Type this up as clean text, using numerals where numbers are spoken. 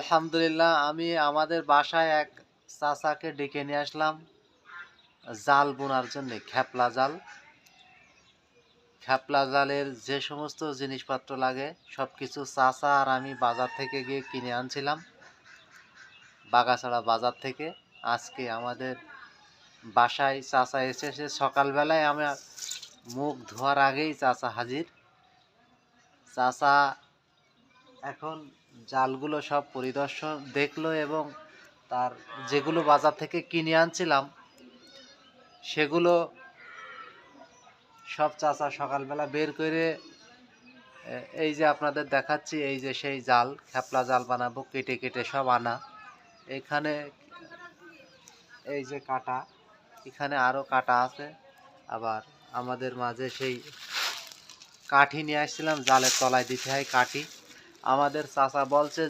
আলহামদুলিল্লাহ, আমি আমাদের বাসায় এক চাচাকে ডেকে নিয়ে আসলাম জাল বোনার জন্য। খেপলা জালের যে সমস্ত জিনিসপত্র লাগে সব কিছু চাচা আর আমি বাজার থেকে গিয়ে কিনে আনছিলাম, বাগাছড়া বাজার থেকে। আজকে আমাদের বাসায় চাচা এসেছে সকালবেলায়। আমার মুখ ধোয়ার আগেই চাচা হাজির। চাচা এখন জালগুলো সব পরিদর্শন দেখলো এবং তার যেগুলো বাজার থেকে কিনে আনছিলাম সেগুলো সব চাচা সকালবেলা বের করে এই যে আপনাদের দেখাচ্ছি, এই যে সেই জাল, খেপলা জাল বানাবো, কেটে কেটে সব আনা। এখানে এই যে কাটা, এখানে আরও কাটা আছে। আবার আমাদের মাঝে সেই কাঠি নিয়ে আসছিলাম, জালের তলায় দিতে হয় কাঠি। আমাদের চাচা বলছে